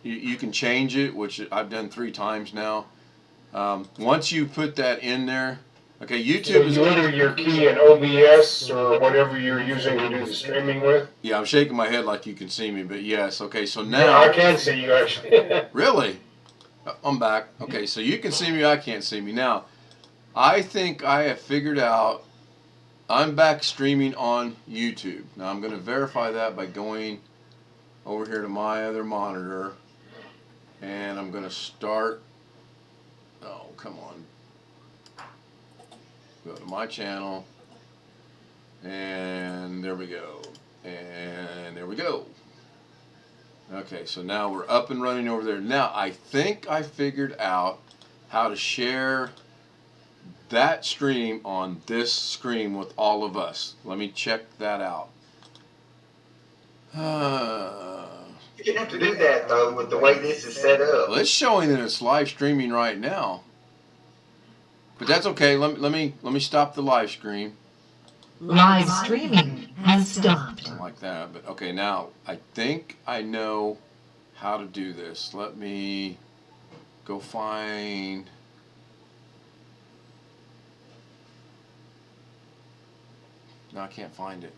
you can change it, which I've done 3 times now. Once you put that in there, okay, YouTube So is. you enter your key in OBS or whatever you're using to do the streaming with. Yeah, I'm shaking my head like you can see me, but yes. Okay, so now. Yeah, I can see you actually. Really? I'm back. Okay, so you can see me, I can't see me. Now, I think I have figured out I'm back streaming on YouTube. Now, I'm going to verify that by going over here to my other monitor, and I'm going to start. Oh, come on. Go to my channel, and there we go. And there we go. Okay, so now we're up and running over there. Now, I think I figured out how to share that stream on this screen with all of us. Let me check that out. You didn't have to do that, though, with the way this is set up. Well, it's showing that it's live streaming right now. But that's okay. Let me stop the live stream. Live streaming has stopped. Like that. But okay, now I think I know how to do this. Let me go find. No, I can't find it.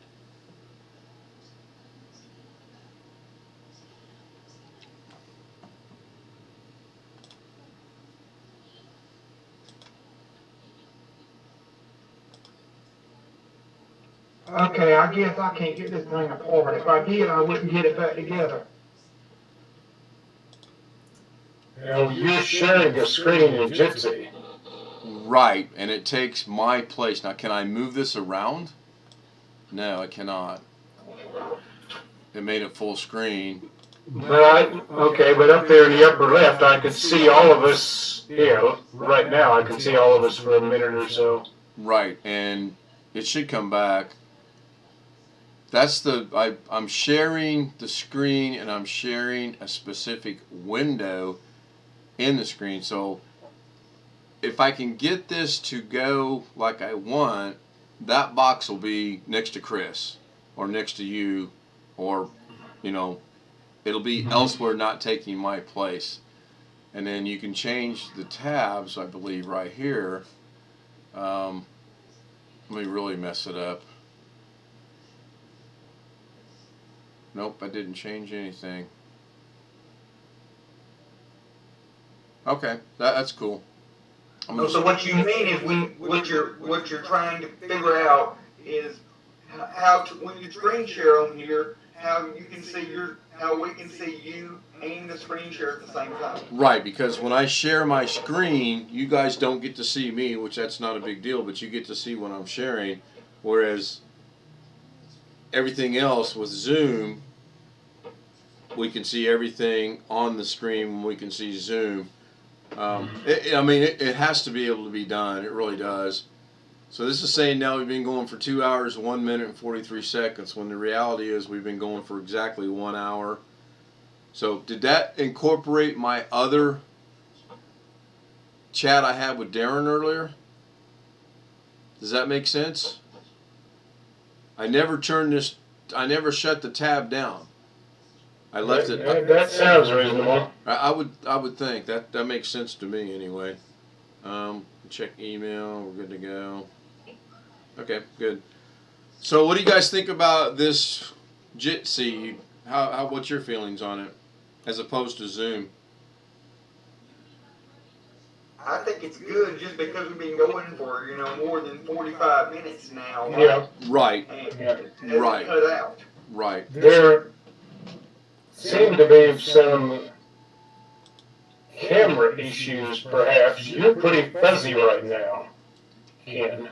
Okay, I guess I can't get this thing apart. If I did, I wouldn't get it back together. Now, you're sharing the screen in Jitsi. Right, and it takes my place. Now, can I move this around? No, I cannot. It made it full screen. Okay, but up there in the upper left, I can see all of us. Yeah, right now I can see all of us for a minute or so. Right, and it should come back. That's I'm sharing the screen, and I'm sharing a specific window in the screen. So if I can get this to go like I want, that box will be next to Chris or next to you, or it'll be elsewhere, not taking my place. And then you can change the tabs, I believe, right here. Let me really mess it up. Nope, I didn't change anything. Okay, that's cool. So what you mean is what you're trying to figure out is how to, when you screen share on here, how we can see you and the screen share at the same time. Right, because when I share my screen, you guys don't get to see me, which that's not a big deal, but you get to see when I'm sharing, whereas everything else with Zoom, we can see everything on the screen when we can see Zoom. It has to be able to be done. It really does. So this is saying now we've been going for 2 hours, 1 minute, and 43 seconds, when the reality is we've been going for exactly 1 hour. So did that incorporate my other chat I had with Darren earlier? Does that make sense? I never shut the tab down. I left it. That sounds reasonable. I would think that makes sense to me anyway. Check email. We're good to go. Okay, good. So, what do you guys think about this Jitsi? What's your feelings on it, as opposed to Zoom? I think it's good just because we've been going for more than 45 minutes now. Yeah. Right. And Right. cut out. Right. There seem to be some camera issues, perhaps. You're pretty fuzzy right now, Ken.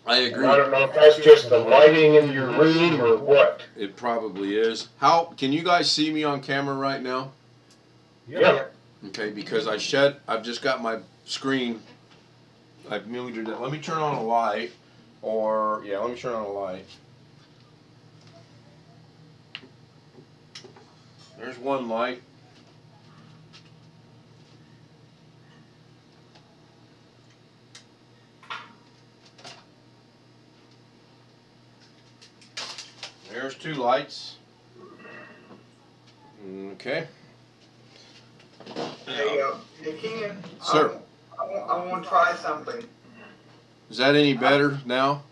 I agree. I don't know if that's just the lighting in your room or what. It probably is. How can you guys see me on camera right now? Yeah. Okay, because I've just got my screen. I've muted it. Let me turn on a light. Let me turn on a light. There's one light. There's 2 lights. Okay. Hey Ken. Sir. I want to try something. Is that any better now?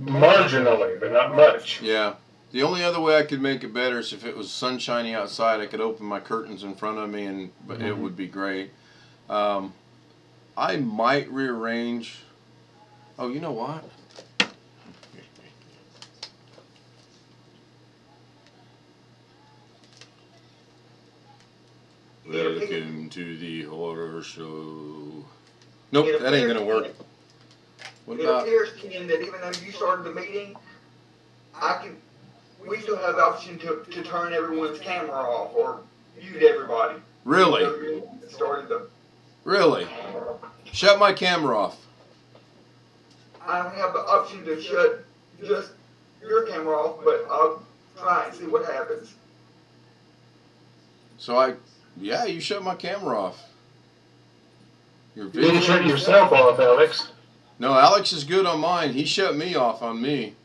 Marginally, but not much. Yeah. The only other way I could make it better is if it was sunshiny outside. I could open my curtains in front of me, and it would be great. I might rearrange. Oh, you know what? Welcome to the horror show. Nope, that ain't gonna work. What It about? appears, Ken, that even though you started the meeting, we still have the option to turn everyone's camera off or mute everybody. Really? So you started the. Really? Shut my camera off. I have the option to shut just your camera off, but I'll try and see what happens. So yeah, you shut my camera off. Your You didn't video. shut yourself off, Alex. No, Alex is good on mine. He shut me off on me.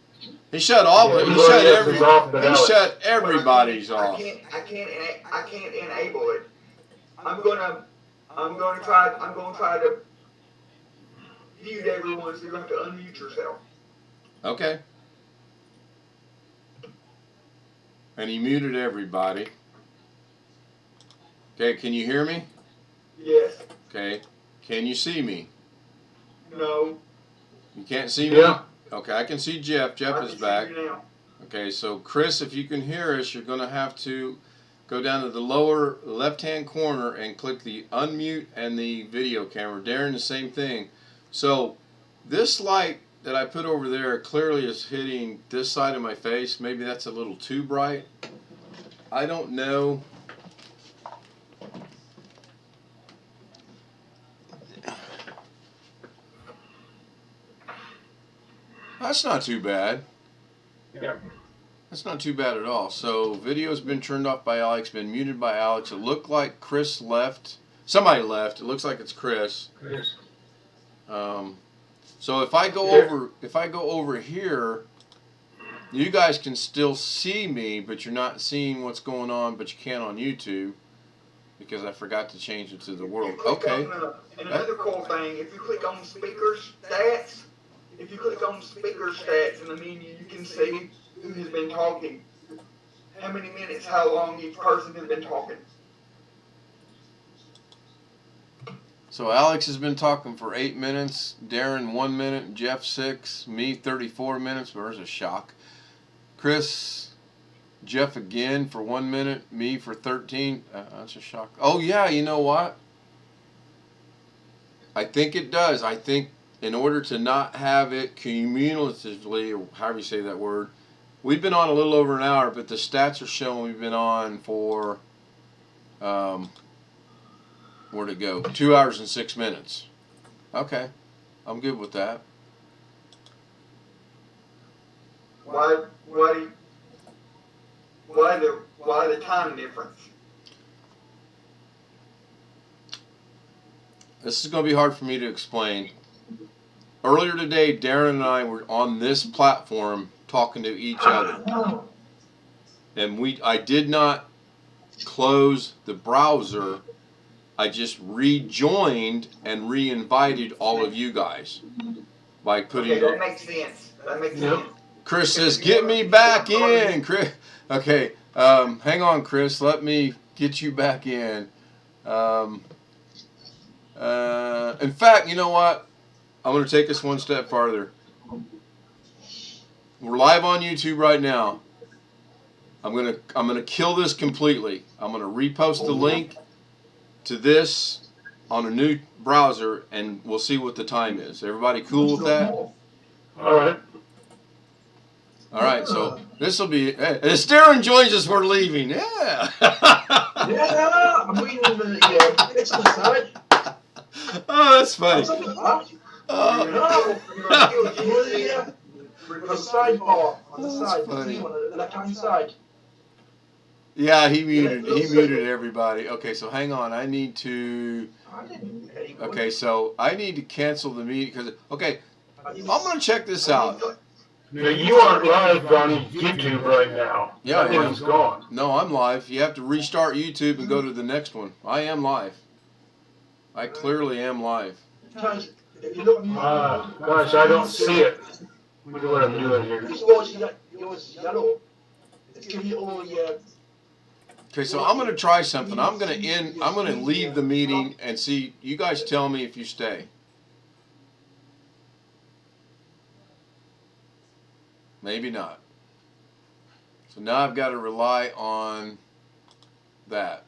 He shut all. Yeah, He everybody shut else every. is off but He Alex. shut everybody's I off. can't enable it. I'm gonna try to mute everyone, so you're gonna have to unmute yourself. Okay. And he muted everybody. Okay, can you hear me? Yes. Okay. Can you see me? No. You can't see me? Yeah. Okay, I can see Jeff. I Jeff can is see back. you now. Okay, so Chris, if you can hear us, you're going to have to go down to the lower left-hand corner and click the unmute and the video camera. Darren, the same thing. So this light that I put over there clearly is hitting this side of my face. Maybe that's a little too bright. I don't know. That's not too bad. Yeah. That's not too bad at all. So video's been turned off by Alex, been muted by Alex. It looked like Chris left. Somebody left. It looks like it's Chris. Yes. So if I go over here, you guys can still see me, but you're not seeing what's going on, but you can on YouTube because I forgot to change it to the world. Okay. And another cool thing, if you click on speaker stats, in the menu, you can see who has been talking, how many minutes, how long each person has been talking. So Alex has been talking for 8 minutes, Darren 1 minute, Jeff 6, me 34 minutes. There's a shock. Chris, Jeff again for 1 minute, me for 13. That's a shock. Oh yeah, you know what? I think it does. I think in order to not have it cumulatively, or however you say that word, we've been on a little over an hour, but the stats are showing we've been on for, where'd it go? 2 hours and 6 minutes. Okay, I'm good with that. Why the time difference? This is going to be hard for me to explain. Earlier today, Darren and I were on this platform talking to each other. And I did not close the browser. I just rejoined and re-invited all of you guys by putting Okay, that makes sense. Yep. Chris says, "Get me back in, Chris." Okay, hang on, Chris. Let me get you back in. In fact, you know what? I'm going to take this one step farther. We're live on YouTube right now. I'm gonna kill this completely. I'm gonna repost the link to this on a new browser, and we'll see what the time is. Everybody cool with that? All right. All right. So this will be. As Darren joins us, we're leaving. Yeah. Yeah, I'm waiting on the it's on the side. Oh, that's funny. It's on the left. Oh. The sidebar on the That's side, funny. on the left-hand side. Yeah, he muted everybody. Okay, so hang on. I need to. I didn't mute anyone. Okay, so I need to cancel the meeting because. Okay, I'm gonna check this out. Now, you aren't live on YouTube right now. Yeah, That I am. one's gone. No, I'm live. You have to restart YouTube and go to the next one. I am live. I clearly am live. Because if you look on Gosh, I don't see it. Look at what I'm doing here. This yours yellow. It's giving you all your. Okay, so I'm going to try something. I'm going to leave the meeting and see. You guys tell me if you stay. Maybe not. So now I've got to rely on that.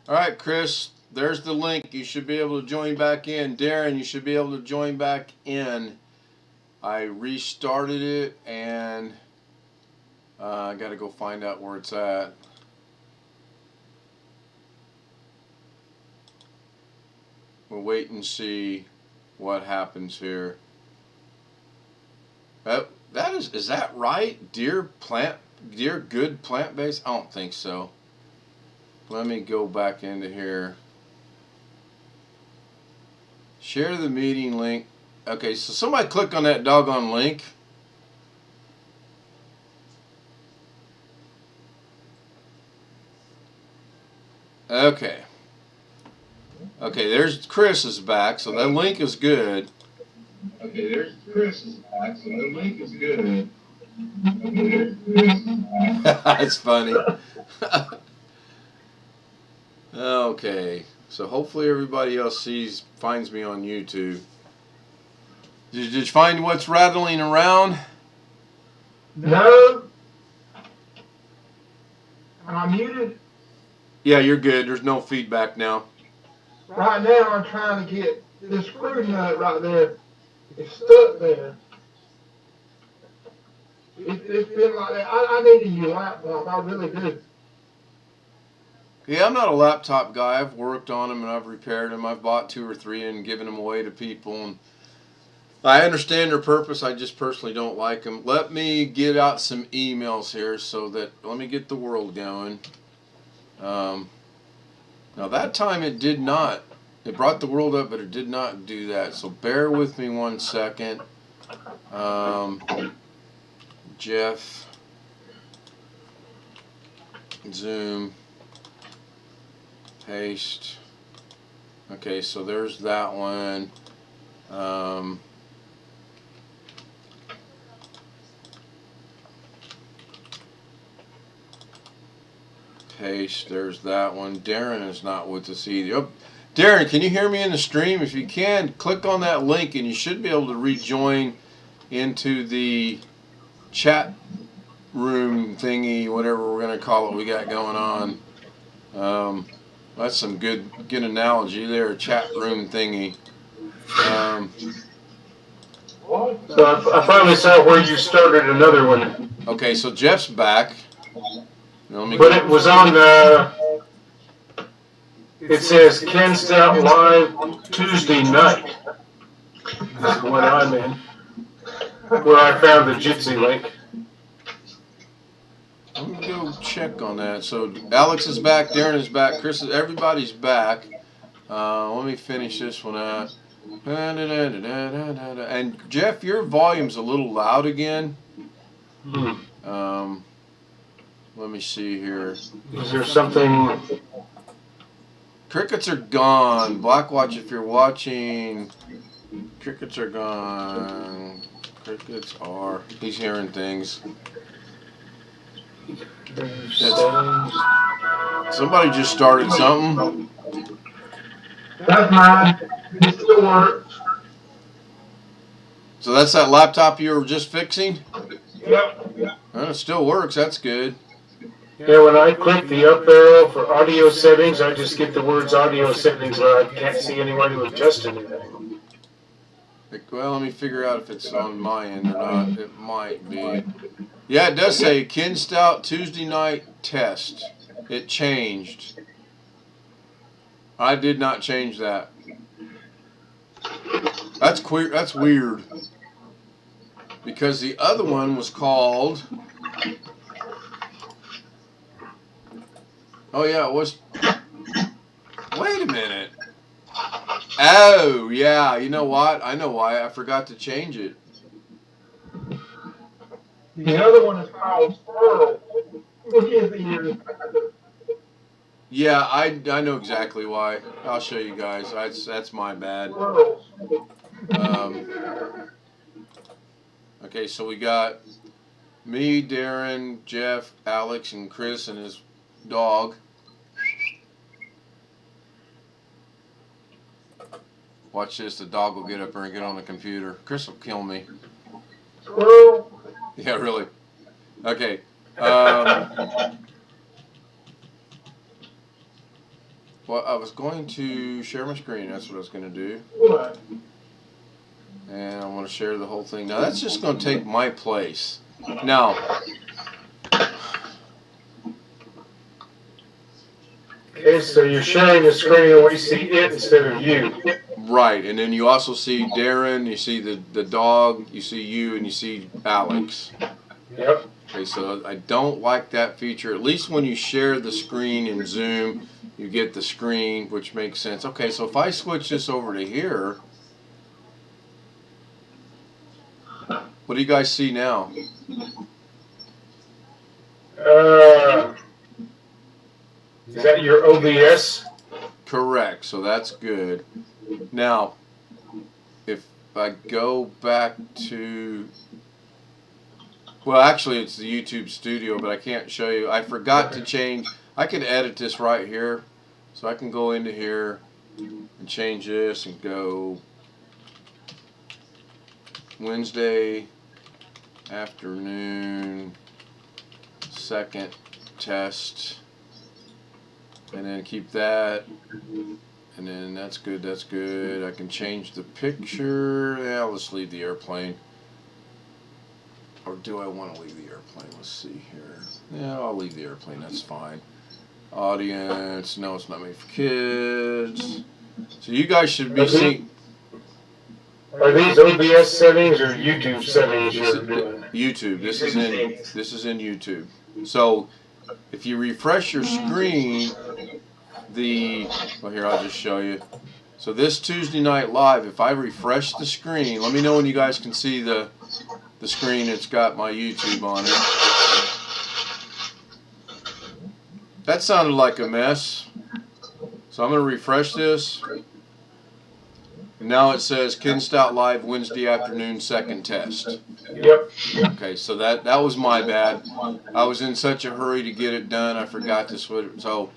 All right, Chris, there's the link. You should be able to join back in. Darren, you should be able to join back in. I restarted it, and I got to go find out where it's at. We'll wait and see what happens here. Is that right? Dear good plant-based? I don't think so. Let me go back into here. Share the meeting link. Okay, so somebody click on that doggone link. Okay. Okay, there's Chris is back, so that link is good. Okay, there's Chris is back, so the link is good. That's funny. Okay, so hopefully everybody else finds me on YouTube. Did you find what's rattling around? No. Am I muted? Yeah, you're good. There's no feedback now. Right now, I'm trying to get the screw nut right there. It's stuck there. It's been like that. I need a new laptop. I really do. Yeah, I'm not a laptop guy. I've worked on them and I've repaired them. I've bought 2 or 3 and given them away to people. And I understand their purpose. I just personally don't like them. Let me get out some emails here so that, let me get the world going. Now that time it did not. It brought the world up, but it did not do that. So bear with me 1 second. Jeff. Zoom. Paste. Okay, so there's that one. Paste. There's that one. Darren is not with us either. Oh, Darren, can you hear me in the stream? If you can, click on that link and you should be able to rejoin into the chat room thingy, whatever we're going to call it we got going on. That's some good analogy there, chat room thingy. So I finally saw where you started another one. Okay, so Jeff's back. Let me But it was on it says Ken Stout Live Tuesday night. That's the one I'm in. Where I found the Jitsi link. Let me go check on that. So Alex is back, Darren is back, everybody's back. Let me finish this one out. And Jeff, your volume's a little loud again. Let me see here. Is there something? Crickets are gone. Blackwatch, if you're watching, crickets are gone. Crickets are. He's hearing things. Somebody just started something. That's mine. It still works. So that's that laptop you were just fixing? Yep. Well, it still works. That's good. Yeah, when I click the up arrow for audio settings, I just get the words audio settings, but I can't see anyone to adjust anything. Well, let me figure out if it's on my end or not. It might be. Yeah, it does say Ken Stout Tuesday night test. It changed. I did not change that. That's queer. That's weird. Because the other one was called. Oh yeah, it was. Wait a minute. Oh yeah, you know what? I know why. I forgot to change it. The other one is called Squirrel. Look at the ears. Yeah, I know exactly why. I'll show you guys. That's my bad. Squirrels. Okay, so we got me, Darren, Jeff, Alex, and Chris and his dog. Watch this. The dog will get up there and get on the computer. Chris will kill me. Squirrel. Yeah, really. Okay. Well, I was going to share my screen. That's what I was going to do. What? And I want to share the whole thing. Now, that's just going to take my place. Now, Okay, so you're sharing the screen and we see it instead of you. right. And then you also see Darren, you see the dog, you see you, and you see Alex. Yep. Okay, so I don't like that feature. At least when you share the screen in Zoom, you get the screen, which makes sense. Okay, so if I switch this over to here, what do you guys see now? Is that your OBS? Correct, so that's good. Now, if I go back to, well, actually it's the YouTube studio, but I can't show you. I forgot to change. I can edit this right here. So I can go into here and change this and go Wednesday afternoon, second test, and then keep that, and then that's good, that's good. I can change the picture. Yeah, let's leave the airplane. Or do I want to leave the airplane? Let's see here. Yeah, I'll leave the airplane, that's fine. Audience, no, it's not made for kids. So you guys should be seeing. Are these OBS settings or YouTube settings you're doing? YouTube. This is in YouTube. So if you refresh your screen, well, here, I'll just show you. So this Tuesday night live, if I refresh the screen, let me know when you guys can see the screen. It's got my YouTube on it. That sounded like a mess. So I'm going to refresh this. And now it says Ken Stout Live Wednesday afternoon second test. Yep. Okay, so that was my bad. I was in such a hurry to get it done, I forgot to switch. So,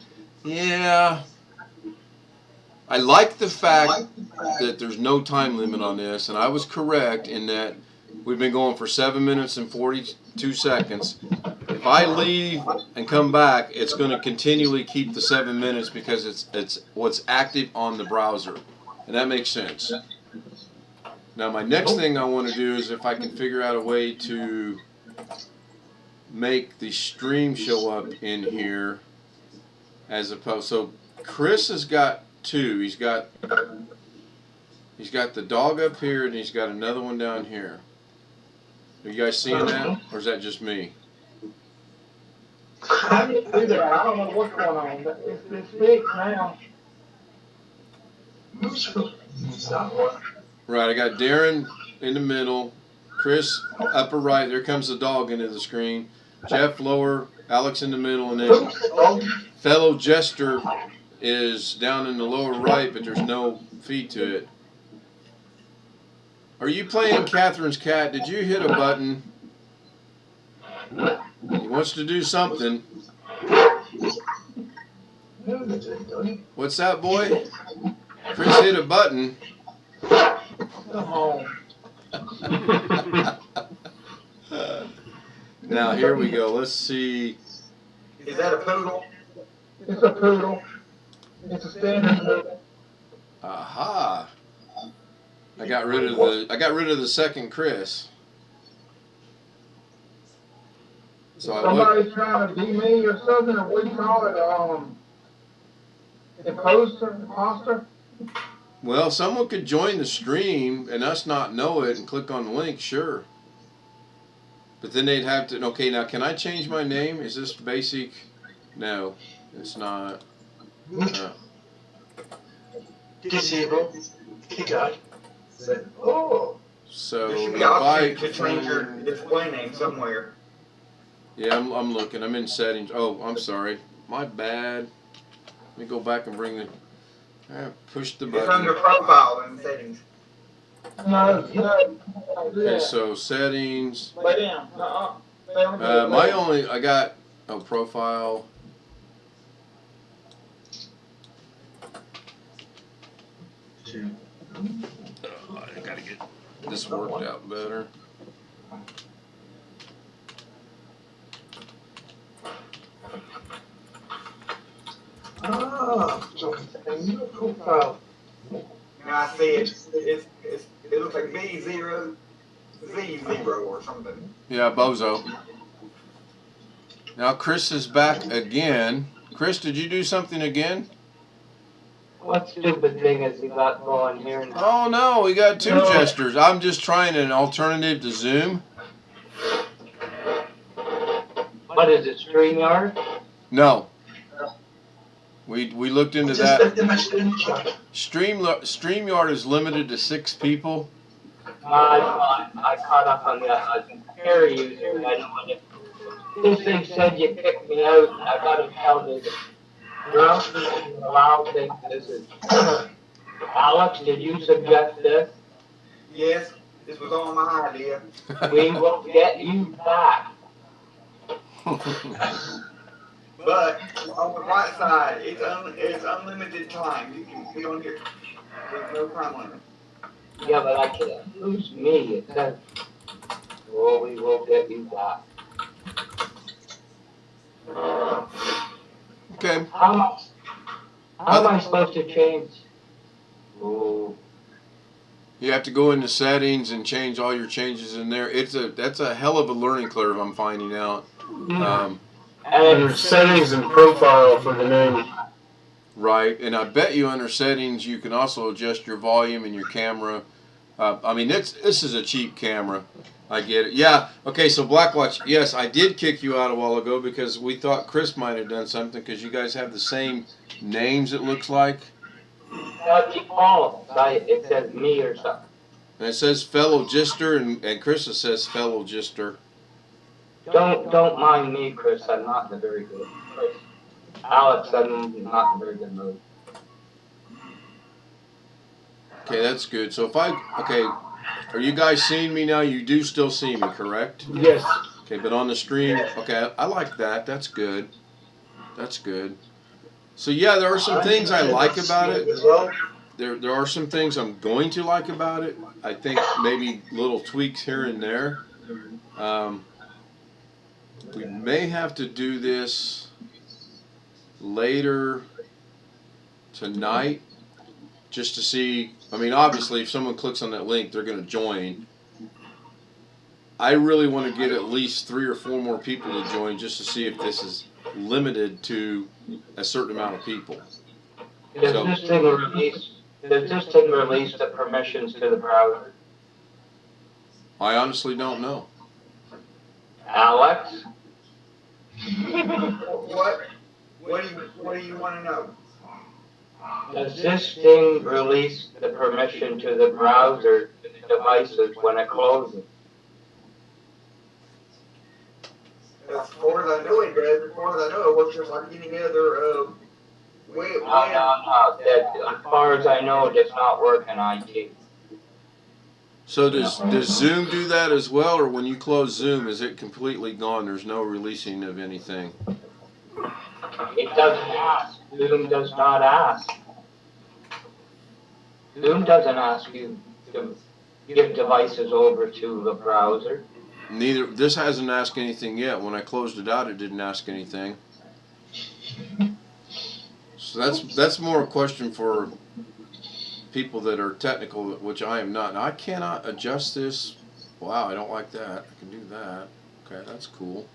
yeah. I like the fact that there's no time limit on this, and I was correct in that we've been going for 7 minutes and 42 seconds. If I leave and come back, it's going to continually keep the 7 minutes because it's what's active on the browser. And that makes sense. Now my next thing I want to do is if I can figure out a way to make the stream show up in here as opposed. So Chris has got two. He's got the dog up here and he's got another one down here. Are you guys seeing that? Or is that just me? I didn't see that. I don't know what's going on. But it's fixed now. Right, I got Darren in the middle, Chris upper right, there comes the dog into the screen, Jeff lower, Alex in the middle, and then fellow Jester is down in the lower right, but there's no feed to it. Are you playing Catherine's cat? Did you hit a button? He wants to do something. What's that, boy? Chris hit a button. Come on. Now here we go. Let's see. Is that a poodle? It's a poodle. It's a standard poodle. Aha! I got rid of the second Chris. So I would. Somebody's trying to be me or something, or what do you call it? Imposter? Well, someone could join the stream and us not know it and click on the link, sure. But then they'd have to. Okay, now can I change my name? Is this basic? No, it's not. No. Disable. Kick out. Oh. So There should be an option invite. to change your display name somewhere. Yeah, I'm looking. I'm in settings. Oh, I'm sorry. My bad. Let me go back and bring the. Push the It's under button. profile and settings. No. Okay, so settings. Lay down. I got profile. I gotta get this worked out better. Ah, so a new profile. Now I see it looks like B0, Z0 or something. Yeah, Bozo. Now Chris is back again. Chris, did you do something again? What stupid thing has he got going here? Oh no, we got two gestures. I'm just trying an alternative to Zoom. What is it, StreamYard? No. We looked into Just that. left them a screenshot. StreamYard is limited to 6 people. I caught up on that. I can carry user. I don't want to. This thing said you kicked me out. I got to tell this. Well, allow things. This is. Alex, did you suggest this? Yes, this was all my idea. We will get you back. But on the right side, it's unlimited time. You can be on here. There's no time limit. Yeah, but I can't. Who's me? It says, oh, we will get you back. Okay. How am I supposed to change? Oh. You have to go into settings and change all your changes in there. That's a hell of a learning curve, I'm finding out. Under settings and profile for the name. Right, and I bet you under settings you can also adjust your volume and your camera. I mean, this is a cheap camera. I get it. Yeah, okay, so Blackwatch, yes, I did kick you out a while ago because we thought Chris might have done something because you guys have the same names, it looks like. What do you call it? It says me or something. And it says fellow Gister, and Chris says fellow Gister. Don't mind me, Chris. I'm not in a very good mood. Alex, I'm not in a very good mood. Okay, that's good. So are you guys seeing me now? You do still see me, correct? Yes. Okay, but on the stream, okay, I like that. That's good. That's good. So yeah, there are some things I like about it. There are some things I'm going to like about it. I think maybe little tweaks here and there. We may have to do this later tonight just to see. I mean, obviously, if someone clicks on that link, they're going to join. I really want to get at least 3 or 4 more people to join just to see if this is limited to a certain amount of people. Does this thing release the permissions to the browser? I honestly don't know. Alex? What do you want to know? Does this thing release the permission to the browser devices when it closes? As far as I know it does, as far as I know it works just like any other way. No. As far as I know, it does not work in IT. So does Zoom do that as well, or when you close Zoom, is it completely gone? There's no releasing of anything. It doesn't ask. Zoom does not ask. Zoom doesn't ask you to give devices over to the browser. This hasn't asked anything yet. When I closed it out, it didn't ask anything. So that's more a question for people that are technical, which I am not. Now I cannot adjust this. Wow, I don't like that. I can do that. Okay, that's cool.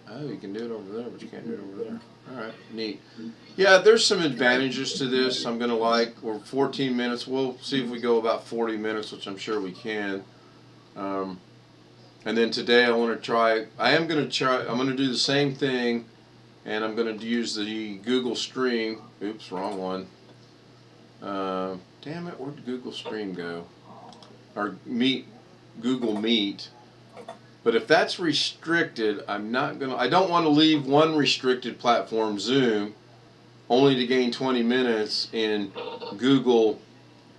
Oh, you can do it over there, but you can't do it over there. All right, neat. Yeah, there's some advantages to this. I'm gonna like. We're 14 minutes. We'll see if we go about 40 minutes, which I'm sure we can. And then today I want to try. I'm gonna do the same thing, and I'm gonna use the Google Stream. Oops, wrong one. Damn it, where'd Google Stream go? Or Google Meet. But if that's restricted, I don't want to leave one restricted platform, Zoom, only to gain 20 minutes in Google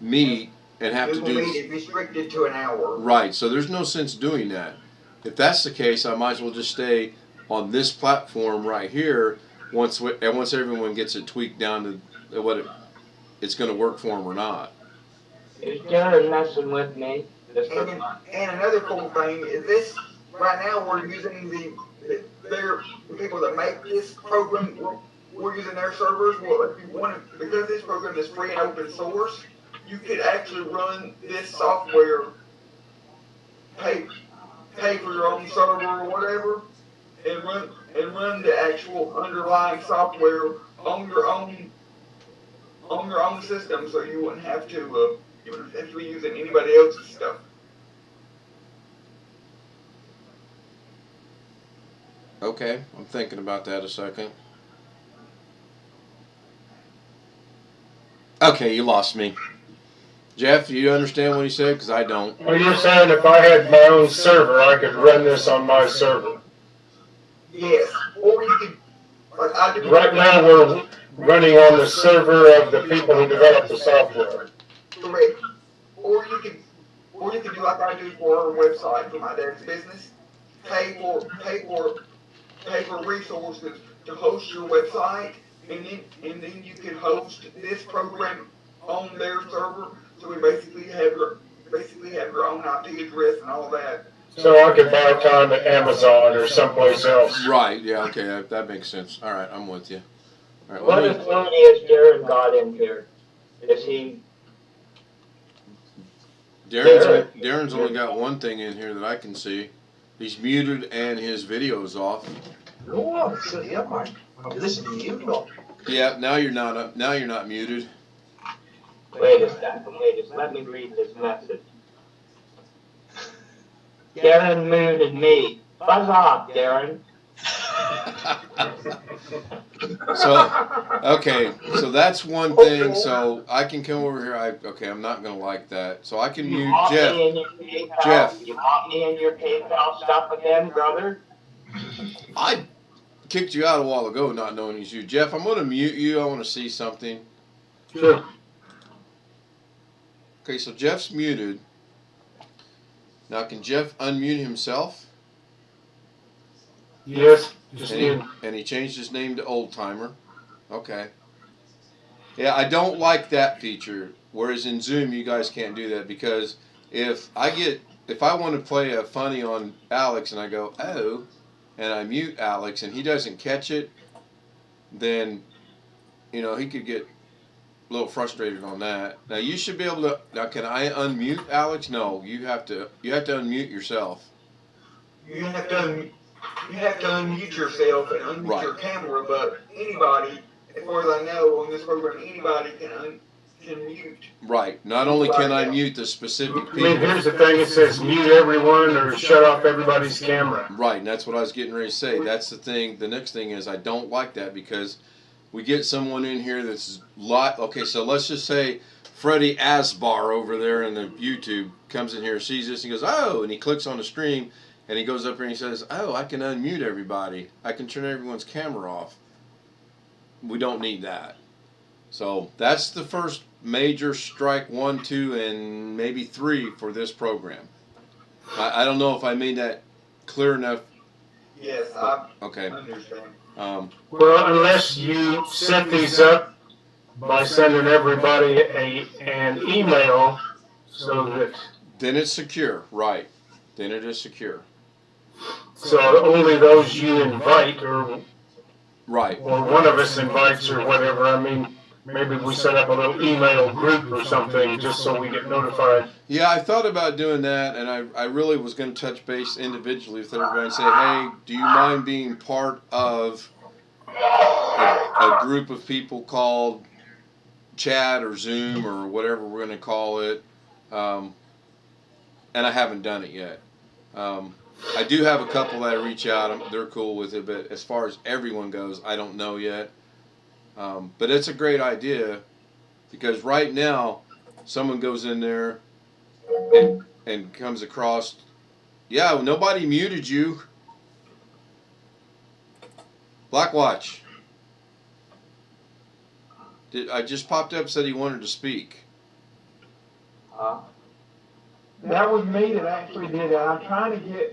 Meet and have Google to do Meet is restricted to an hour. Right, so there's no sense doing that. If that's the case, I might as well just stay on this platform right here once everyone gets it tweaked down to what it's going to work for them or not. Is Jared messing with me? And another cool thing is this. Right now, we're using the people that make this program. We're using their servers. Well, if you want to, because this program is free and open source, you could actually run this software, pay for your own server or whatever, and run the actual underlying software on your own system, so you wouldn't have to be using anybody else's stuff. Okay, I'm thinking about that a second. Okay, you lost me. Jeff, do you understand what he said? Because I don't. Well, you're saying if I had my own server, I could run this on my server. Yes, or you could. Right now, we're running on the server of the people who develop the software. Correct. Or you could do like I do for our website for my dad's business. Pay for resources to host your website, and then you can host this program on their server. So we basically have your own IP address and all that. So I could buy time at Amazon or someplace else. Right, yeah, okay, that makes sense. All right, I'm with you. All right, What authority has Jared got in here? Is he? Darren's only got one thing in here that I can see. He's muted and his video is off. Oh, so yeah, I'm listening to you. No. Yeah, now you're not muted. Wait a second. Let me read this message. Darren muted me. Buzz off, Darren. So that's one thing. So I can come over here. I'm not gonna like that. So I can mute Jeff. Jeff. You want me in your PayPal stuff again, brother? I kicked you out a while ago, not knowing it's you, Jeff. I'm gonna mute you. I want to see something. Sure. Okay, so Jeff's muted. Now, can Jeff unmute himself? Yes. And he changed his name to Old Timer. Okay. Yeah, I don't like that feature. Whereas in Zoom, you guys can't do that, because if I want to play a funny on Alex and I go, oh, and I mute Alex and he doesn't catch it, then, he could get a little frustrated on that. Now you should be able to. Now, can I unmute Alex? No, you have to unmute yourself. You have to unmute yourself and unmute your camera, but anybody, as far as I know, on this program, anybody can mute. Right. Not only can I mute the specific people. I mean, here's the thing. It says mute everyone or shut off everybody's camera. Right, and that's what I was getting ready to say. That's the thing. The next thing is I don't like that, because we get someone in here that's okay, so let's just say Freddie Asbar over there in the YouTube comes in here, sees this, and goes, oh, and he clicks on the stream, and he goes up here and he says, oh, I can unmute everybody. I can turn everyone's camera off. We don't need that. So that's the first major strike 1, 2, and maybe 3 for this program. I don't know if I made that clear enough. Yes, I okay. understand. Well, unless you set these up by sending everybody an email so that... Then it's secure, right. Then it is secure. So only those you invite Right. or one of us invites or whatever. I mean, maybe we set up a little email group or something just so we get notified. Yeah, I thought about doing that, and I really was going to touch base individually with everybody and say, hey, do you mind being part of a group of people called chat or Zoom or whatever we're going to call it? And I haven't done it yet. I do have a couple that reach out. They're cool with it, but as far as everyone goes, I don't know yet. But it's a great idea because right now, someone goes in there and comes across, yeah, nobody muted you. Blackwatch. I just popped up, said he wanted to speak. That was me that actually did that. I'm trying to get.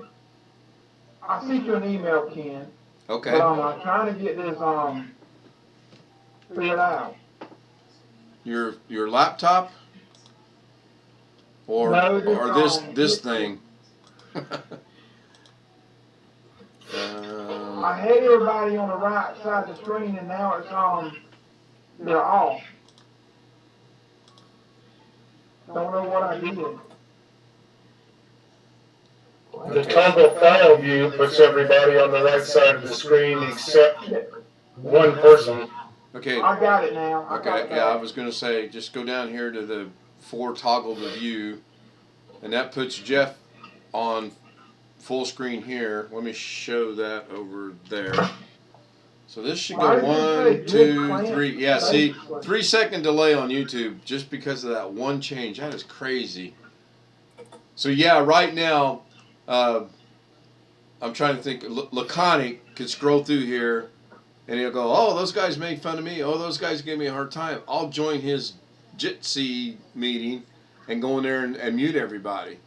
I sent you an email, Ken. Okay. But I'm trying to get this figured out. Your laptop or No, this thing. I had everybody on the right side of the screen, and now it's they're off. Don't know what I did. The toggle file view puts everybody on the right side of the screen except one person. Okay. I got it now. Okay. Yeah, I was gonna say just go down here to the 4 toggle to view, and that puts Jeff on full screen here. Let me show that over there. So this should go 1, 2, 3. Yeah, see, 3-second delay on YouTube just because of that one change. That is crazy. So yeah, right now, I'm trying to think. Laconic could scroll through here, and he'll go, "Oh, those guys made fun of me. Oh, those guys gave me a hard time." I'll join his Jitsi meeting and go in there and mute everybody.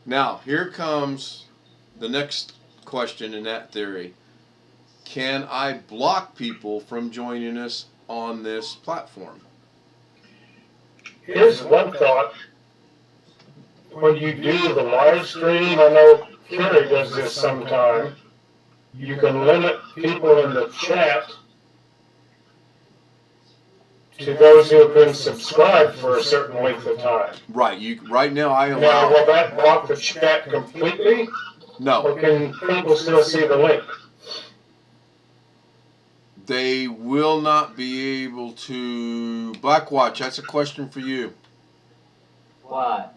Now, here comes the next question in that theory. Can I block people from joining us on this platform? Here's one thought. When you do the live stream, I know Kerry does this sometime, you can limit people in the chat to those who have been subscribed for a certain length of time. Right. Right now I Now, allow. will that block the chat completely? No. Or can people still see the link? They will not be able to. Blackwatch, that's a question for you. What?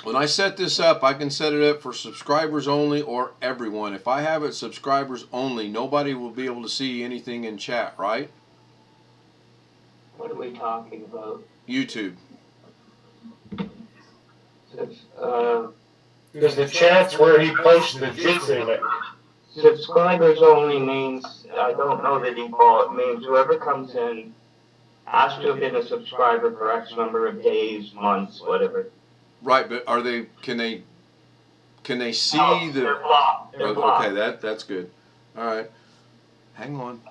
When I set this up, I can set it up for subscribers only or everyone. If I have it subscribers only, nobody will be able to see anything in chat, right? What are we talking about? YouTube. Because the chat's where he posts the Jitsi link. Subscribers only means, I don't know the default, it means whoever comes in has to have been a subscriber for X number of days, months, whatever. Right, but can they see No, the? they're blocked. They're blocked. Okay, that's good. All right, hang on.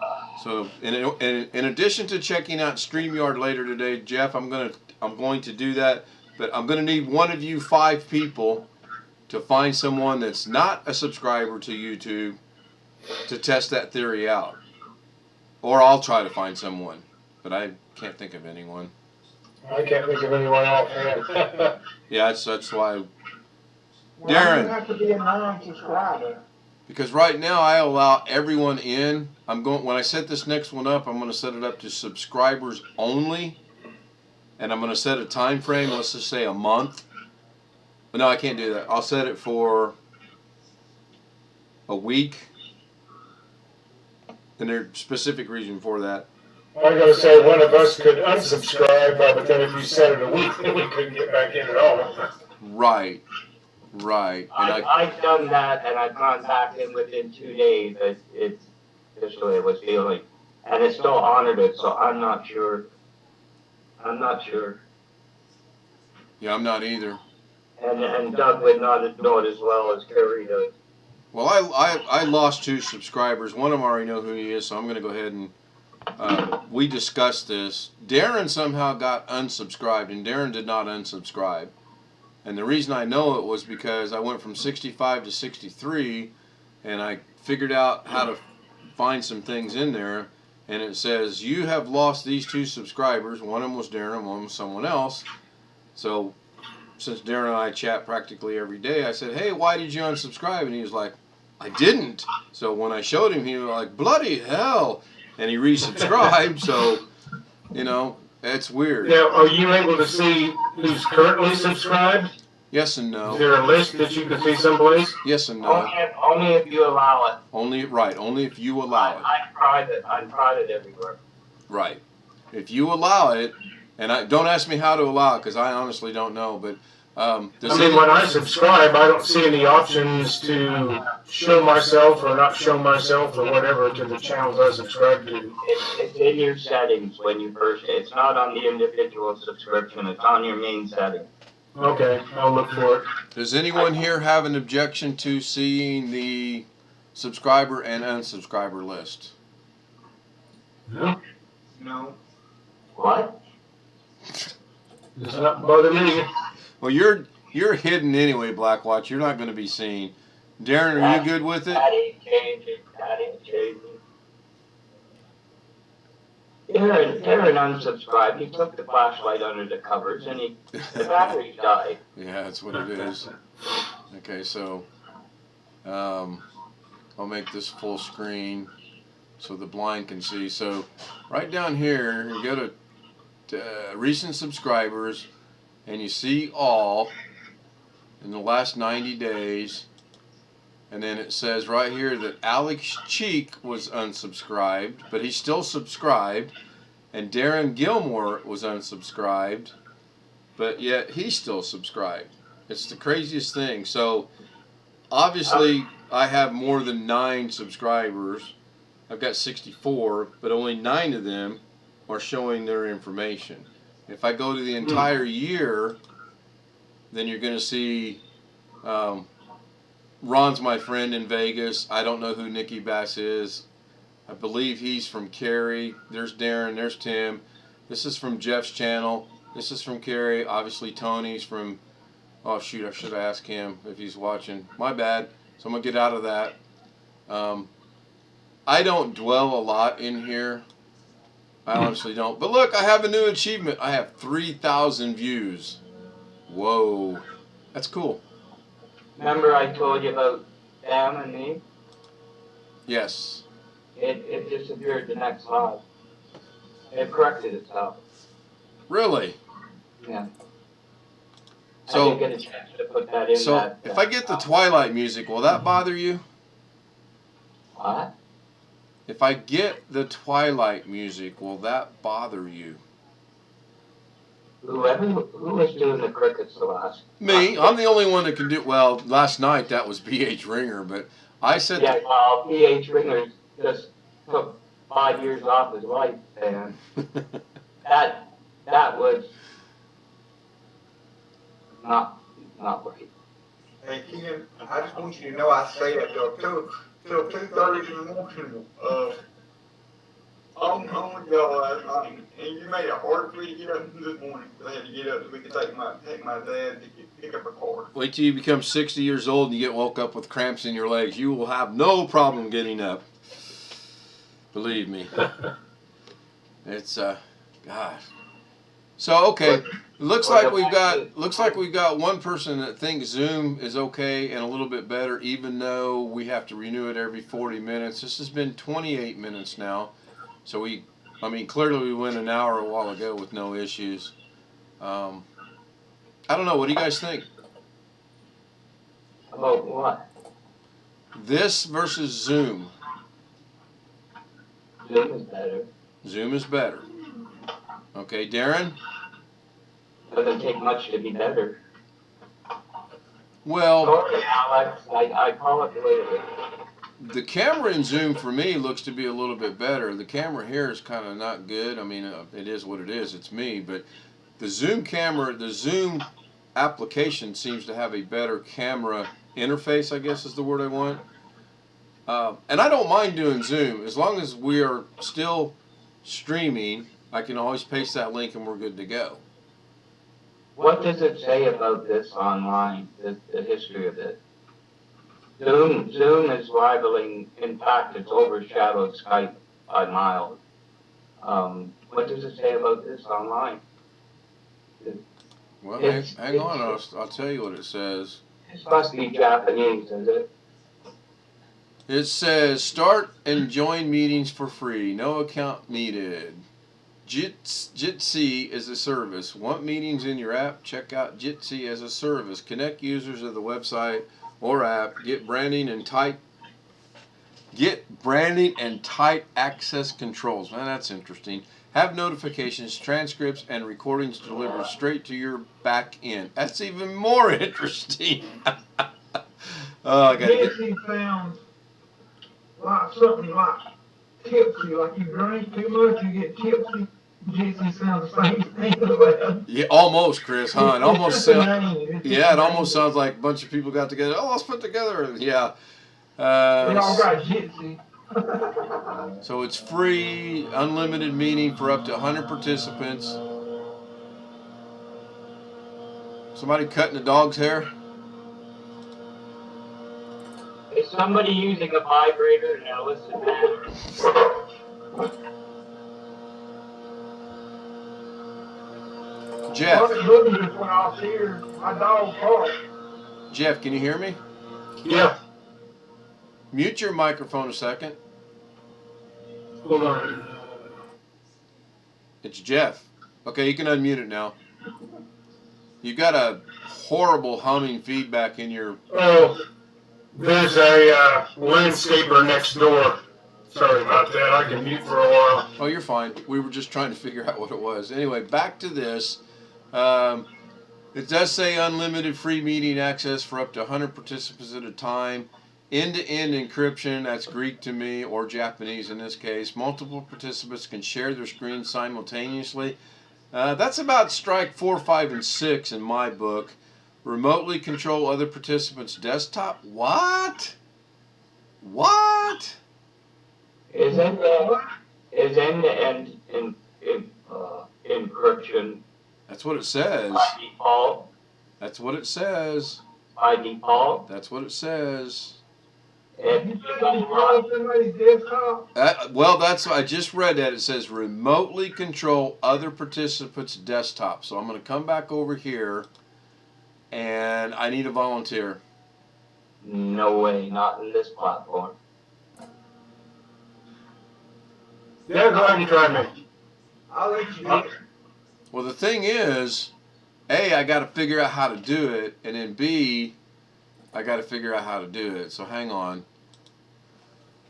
So, in addition to checking out StreamYard later today, Jeff, I'm going to do that, but I'm going to need one of you 5 people to find someone that's not a subscriber to YouTube to test that theory out, or I'll try to find someone, but I can't think of anyone. I can't think of anyone offhand. Yeah, that's why. Well, Darren. You have to be a non-subscriber. Because right now I allow everyone in. When I set this next one up, I'm going to set it up to subscribers only, and I'm going to set a time frame. Let's just say a month. But no, I can't do that. I'll set it for a week, and there's a specific reason for that. I was going to say one of us could unsubscribe, but then if you set it a week, then we couldn't get back in at all. Right. And I've done that, and I've gone back in within 2 days. It's just the way it was feeling. And it still honored it, so I'm not sure. Yeah, I'm not either. And Doug would not know it as well as Kerry does. Well, I lost 2 subscribers. One of them I already know who he is, so I'm going to go ahead and we discussed this. Darren somehow got unsubscribed, and Darren did not unsubscribe. And the reason I know it was because I went from 65 to 63, and I figured out how to find some things in there, and it says you have lost these 2 subscribers. One of them was Darren, one was someone else. So since Darren and I chat practically every day, I said, hey, why did you unsubscribe? And he was like, I didn't. So when I showed him, he was like, bloody hell. And he resubscribed. So, you know, it's weird. Now, are you able to see who's currently subscribed? Yes and Is no. there a list that you can see someplace? Yes and no. Only if you allow it. Only if you allow it. I tried it everywhere. Right. If you allow it, and don't ask me how to allow it because I honestly don't know, but when I subscribe, I don't see any options to show myself or not show myself or whatever to the channels I subscribe to. It's in your settings when you first. It's not on the individual subscription. It's on your main setting. Okay, I'll look for it. Does anyone here have an objection to seeing the subscriber and unsubscriber list? No, No. What? does not bother me. Well, you're hidden anyway, Blackwatch. You're not going to be seen. Darren, are you good with it? That ain't changing. That ain't changing. Darren unsubscribed. He took the flashlight under the covers and the battery died. Yeah, that's what it is. Okay, so I'll make this full screen so the blind can see. So right down here, you go to recent subscribers, and you see all in the last 90 days. And then it says right here that Alex Cheek was unsubscribed, but he's still subscribed. And Darren Gilmore was unsubscribed, but yet he's still subscribed. It's the craziest thing. So obviously I have more than 9 subscribers. I've got 64, but only 9 of them are showing their information. If I go to the entire year, then you're going to see Ron's my friend in Vegas. I don't know who Nikki Bass is. I believe he's from Cary. There's Darren. There's Tim. This is from Jeff's channel. This is from Cary. Obviously Tony's from... Oh, shoot. I should have asked him if he's watching. My bad. So I'm going to get out of that. I don't dwell a lot in here. I honestly don't. But look, I have a new achievement. I have 3,000 views. Whoa. That's cool. Remember I told you about Sam and me? Yes. It disappeared the next live. It corrected itself. Really? Yeah. So, I didn't get a chance to put that in. so if I get the Twilight music, will that bother you? What? If I get the Twilight music, will that bother you? Who was doing the crickets the last? Me. I'm the only one that can do... Well, last night that was B.H. Ringer, but I said... Yeah, well, B.H. Ringer just took 5 years off his life, and that was not right. Hey, Keegan, I just want you to know I stayed up till 2:30 in the morning. I'm home with y'all last night, and you made it hard for me to get up this morning. I had to get up so we could take my dad to pick up a car. Wait till you become 60 years old and you get woke up with cramps in your legs. You will have no problem getting up. Believe me. It's gosh. So okay, looks like we've got one person that thinks Zoom is okay and a little bit better, even though we have to renew it every 40 minutes. This has been 28 minutes now. So clearly we went an hour a while ago with no issues. I don't know. What do you guys think? About what? This versus Zoom. Zoom is better. Zoom is better. Okay, Darren? Doesn't take much to be better. Well, Sorry, Alex. I call it the way it is. the camera in Zoom for me looks to be a little bit better. The camera here is kind of not good. I mean, it is what it is. It's me. But the Zoom camera, the Zoom application seems to have a better camera interface, I guess is the word I want. And I don't mind doing Zoom. As long as we are still streaming, I can always paste that link and we're good to go. What does it say about this online, the history of it? Zoom is rivaling, in fact, it's overshadowed Skype by miles. What does it say about this online? Well, It's- hang on. I'll tell you what it says. This must be Japanese, is it? It says start and join meetings for free. No account needed. Jitsi is a service. Want meetings in your app? Check out Jitsi as a service. Connect users of the website or app. Get branding and tight access controls. Man, that's interesting. Have notifications, transcripts, and recordings delivered straight to your back end. That's even more interesting. Oh, I got it. Jesse found like something like tipsy, like you drink too much, you get tipsy. Jesse sounds the same thing. Yeah, almost, Chris, huh? It almost It's just a sounds. name. It's Yeah, just it a almost name. sounds like a bunch of people got together. Oh, let's put together. Yeah. We all got Jitsi. So it's free, unlimited meeting for up to 100 participants. Somebody cutting the dog's hair? Is somebody using a vibrator? Now listen. Jeff, Look just went off here. My dog barked. Jeff, can you hear me? Yeah, Mute your microphone a second. hold on. It's Jeff. Okay, you can unmute it now. You got a horrible humming feedback in your. Oh, there's a landscaper next door. Sorry about that. I can mute for a while. Oh, you're fine. We were just trying to figure out what it was. Anyway, back to this. It does say unlimited free meeting access for up to 100 participants at a time. End-to-end encryption, that's Greek to me, or Japanese in this case. Multiple participants can share their screen simultaneously. That's about strike 4, 5, and 6 in my book. Remotely control other participants' desktop. What? What? Is end-to-end encryption That's what it says. by default? That's what it says. By default? That's what it says. If You you think don't you want, control somebody's desktop? Well, that's I just read that. It says remotely control other participants' desktop. So I'm going to come back over here, and I need a volunteer. no way, not in this platform. Yeah, go ahead and try me. I'll let you do it. Well, the thing is, A, I got to figure out how to do it, and then B, I got to figure out how to do it. So hang on.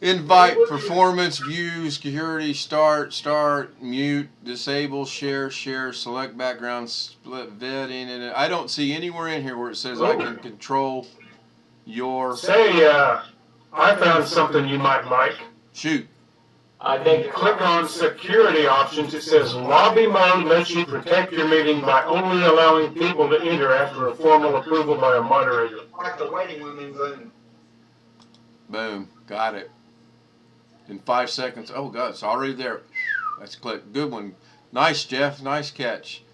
Invite, performance, view, security, start, mute, disable, share, select background, split, vetting, and I don't see anywhere in here where it says I can control your. Say, I found something you might like. Shoot. I think Click on security options. It says lobby mode lets you protect your meeting by only allowing people to enter after a formal approval by a moderator. Like the waiting room in Zoom. Boom. Got it. In 5 seconds. Oh, God, it's already there. That's click. Good one. Nice, Jeff. Nice catch.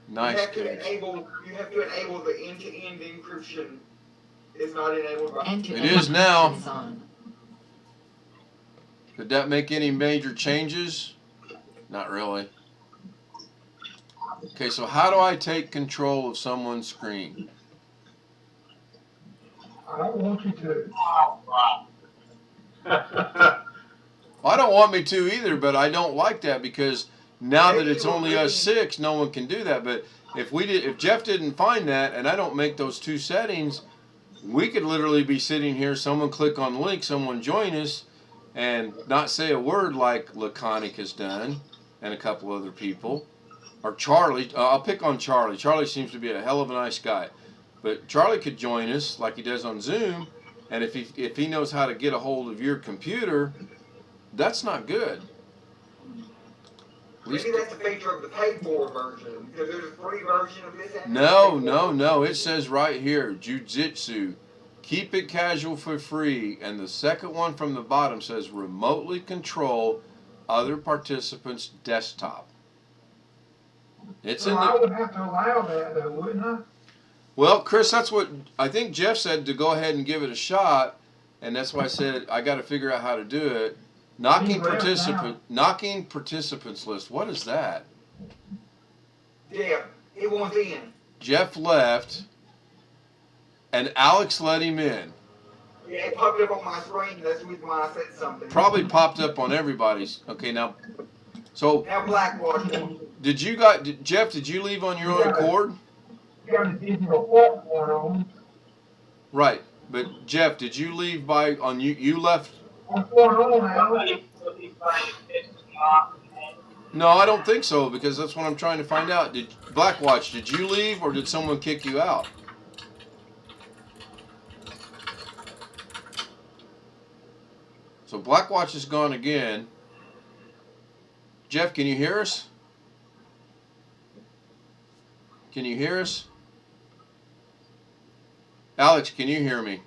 Nice You have to catch. enable the end-to-end encryption. It's not enabled by. End-to-end It is now. is on. Did that make any major changes? Not really. Okay, so how do I take control of someone's screen? I don't want you to. Well, I don't want me to either, but I don't like that because now that it's only us 6, no one can do that. But if Jeff didn't find that and I don't make those 2 settings, we could literally be sitting here, someone click on the link, someone join us, and not say a word like Laconic has done and a couple other people. Or Charlie. I'll pick on Charlie. Charlie seems to be a hell of a nice guy. But Charlie could join us like he does on Zoom, and if he knows how to get a hold of your computer, that's not good. Maybe that's a feature of the paid-for version, because there's a free version of this. and No. It says right here, Jujitsu. Keep it casual for free. And the second one from the bottom says remotely control other participants' desktop. It's So in I the. would have to allow that though, wouldn't I? Well, Chris, that's what I think Jeff said, to go ahead and give it a shot, and that's why I said I got to figure out how to do it. Knocking participants list. What is that? Yeah, it wants in. Jeff left, and Alex let him in. Yeah, it popped up on my screen. That's the reason why I said something. Probably popped up on everybody's. Okay, now, so Now Blackwash. Jeff? Did you leave on your own accord? You got a digital platform on. Right, but Jeff, did you leave on you? You left. What's going on, Al? No, I don't think so, because that's what I'm trying to find out. Blackwatch, did you leave or did someone kick you out? So Blackwatch is gone again. Jeff, can you hear us? Can you hear us? Alex, can you hear me?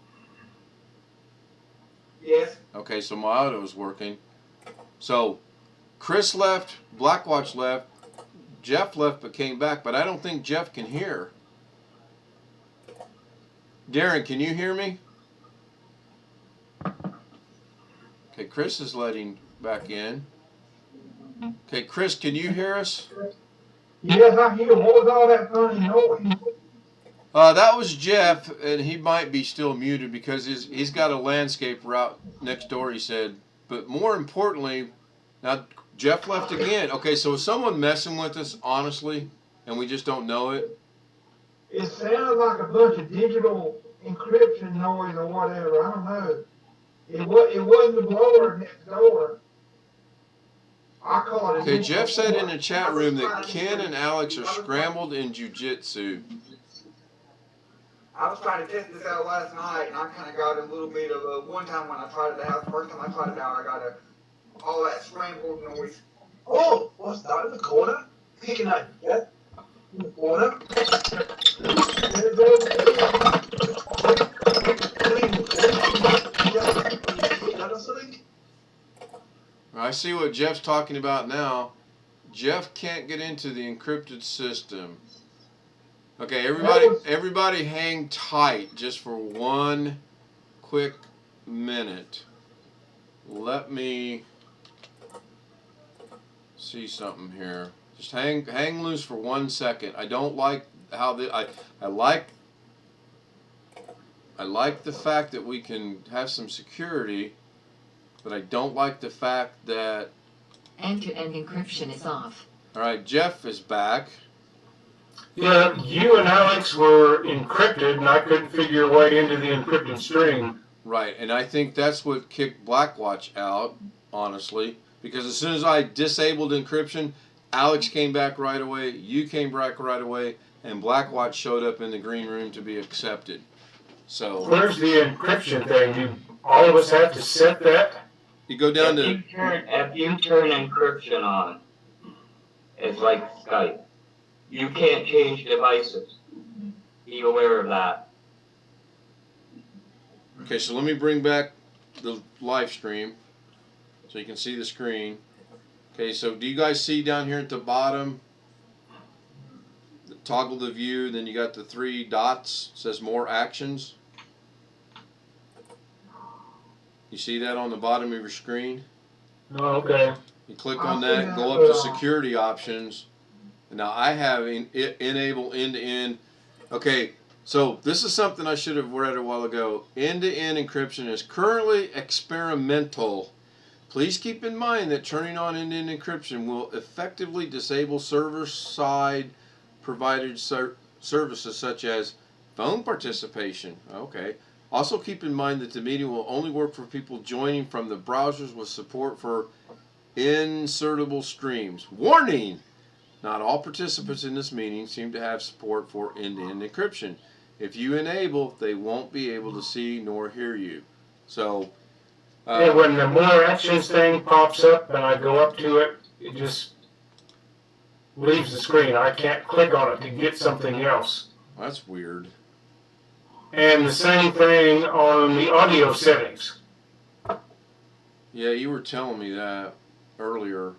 Yes. Okay, so my audio is working. So Chris left, Blackwatch left, Jeff left but came back, but I don't think Jeff can hear. Darren, can you hear me? Okay, Chris is letting back in. Okay, Chris, can you hear us? Yes, I hear. What was all that funny noise? That was Jeff, and he might be still muted because he's got a landscape route next door, he said. But more importantly, now Jeff left again. Okay, so is someone messing with us, honestly, and we just don't know it? It sounded like a bunch of digital encryption noise or whatever. I don't know. It wasn't the blower next door. I call it. Okay, Jeff said in the chat room that Ken and Alex are scrambled in jiu-jitsu. I was trying to test this out last night, and I kind of got a little bit of one time when I tried it out. First time I tried it out, I got all that scrambled noise. Oh, what's that in the corner? Kicking out, yeah? In the corner. I see what Jeff's talking about now. Jeff can't get into the encrypted system. Okay, everybody hang tight just for one quick minute. Let me see something here. Just hang loose for 1 second. I don't like how I like the fact that we can have some security, but I don't like the fact that End-to-end encryption is off. all right, Jeff is back. Yeah, you and Alex were encrypted, and I couldn't figure a way into the encrypted string. Right, and I think that's what kicked Blackwatch out, honestly, because as soon as I disabled encryption, Alex came back right away, you came back right away, and Blackwatch showed up in the green room to be accepted. So Where's the encryption thing? Do all of us have to set that? you go down If to you turn encryption on, it's like Skype. You can't change devices. Be aware of that. okay, so let me bring back the live stream so you can see the screen. Okay, so do you guys see down here at the bottom, toggle the view, then you got the 3 dots, it says more actions. You see that on the bottom of your screen? Oh, okay. You click on that, go up to security options. Now I have enable end-to-end. Okay, so this is something I should have read a while ago. End-to-end encryption is currently experimental. Please keep in mind that turning on end-to-end encryption will effectively disable server-side provided services such as phone participation. Okay. Also keep in mind that the meeting will only work for people joining from the browsers with support for insertable streams. Warning! Not all participants in this meeting seem to have support for end-to-end encryption. If you enable, they won't be able to see nor hear you. So, Yeah, when the more actions thing pops up and I go up to it, it just leaves the screen. I can't click on it to get something else. that's weird. And the same thing on the audio settings. Yeah, you were telling me that earlier.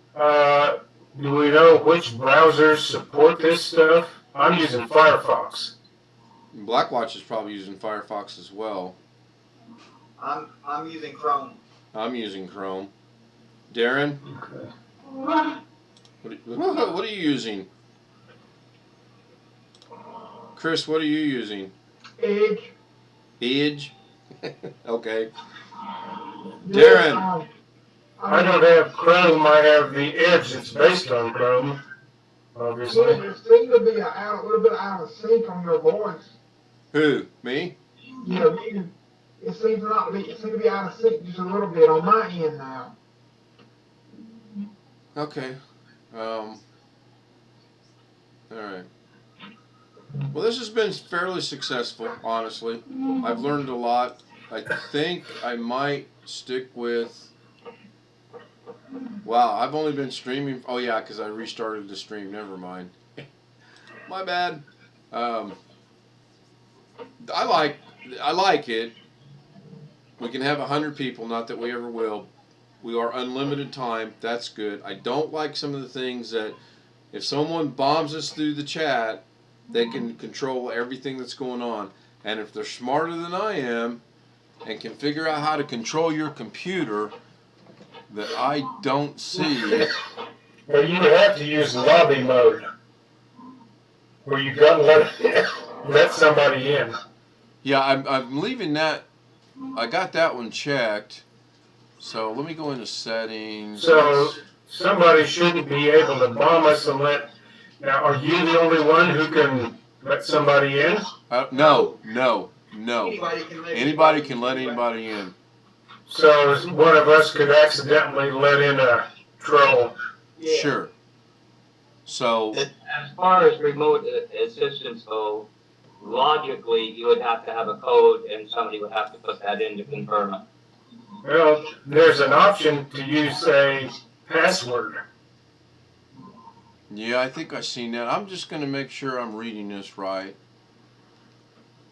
Do we know which browsers support this stuff? I'm using Firefox. Blackwatch is probably using Firefox as well. I'm using Chrome. I'm using Chrome. Darren, Okay. what are you using? Chris, what are you using? Edge. Edge. Okay. Yeah, Darren. I don't have Chrome. I have the Edge that's based on Chrome, obviously. Yeah, there seems to be a little bit out of sync on your voice. Who? Me? Yeah, it seems not to be. It seems to be out of sync just a little bit on my end now. Okay. All right. Well, this has been fairly successful, honestly. I've learned a lot. I think I might stick with. Wow, I've only been streaming. Oh yeah, because I restarted the stream. Never mind. My bad. I like it. We can have 100 people. Not that we ever will. We are unlimited time. That's good. I don't like some of the things that if someone bombs us through the chat, they can control everything that's going on. And if they're smarter than I am and can figure out how to control your computer that I don't see. Well, you would have to use lobby mode, where you gotta let somebody in. Yeah, I'm leaving that. I got that one checked. So let me go into settings. So somebody shouldn't be able to bomb us and let. Now, are you the only one who can let somebody in? No. Anybody Can let anybody in. So one of us could accidentally let in a troll. Yeah. Sure. So As far as remote assistance go, logically, you would have to have a code and somebody would have to put that in to confirm it. Well, there's an option to use a password. yeah, I think I've seen that. I'm just going to make sure I'm reading this right.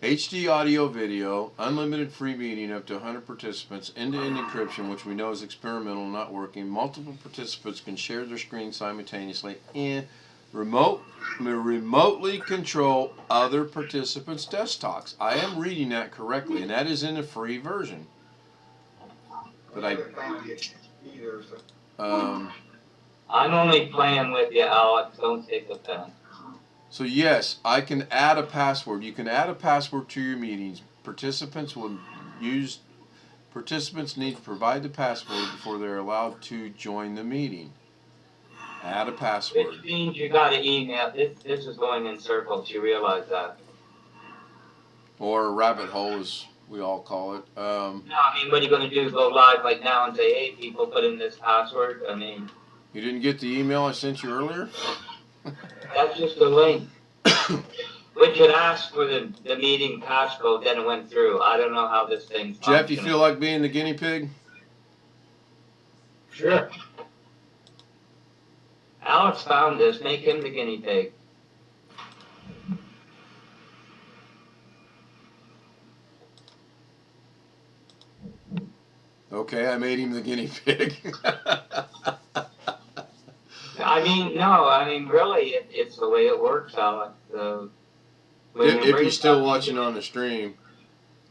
HD audio video, unlimited free meeting up to 100 participants, end-to-end encryption, which we know is experimental, not working. Multiple participants can share their screen simultaneously and remotely control other participants' desktops. I am reading that correctly, and that is in the free version. But haven't found it either. So. I'm only playing with you, Alex. Don't take offense. So yes, I can add a password. You can add a password to your meetings. Participants need to provide the password before they're allowed to join the meeting. Add a password. Which means you got to email. This is going in circles. You realize that? Or a rabbit hole, as we all call it. No, I mean, what are you going to do? Go live like now and say, "Hey, people, put in this password"? I mean, You didn't get the email I sent you earlier? that's just a link. Which had asked for the meeting passcode, then it went through. I don't know how this thing's Jeff, you functioning. feel like being the guinea pig? Sure. Alex found this. Make him the guinea pig. Okay, I made him the guinea pig. I mean, no. I mean, really, it's the way it works, Alex. if you're still watching on the stream.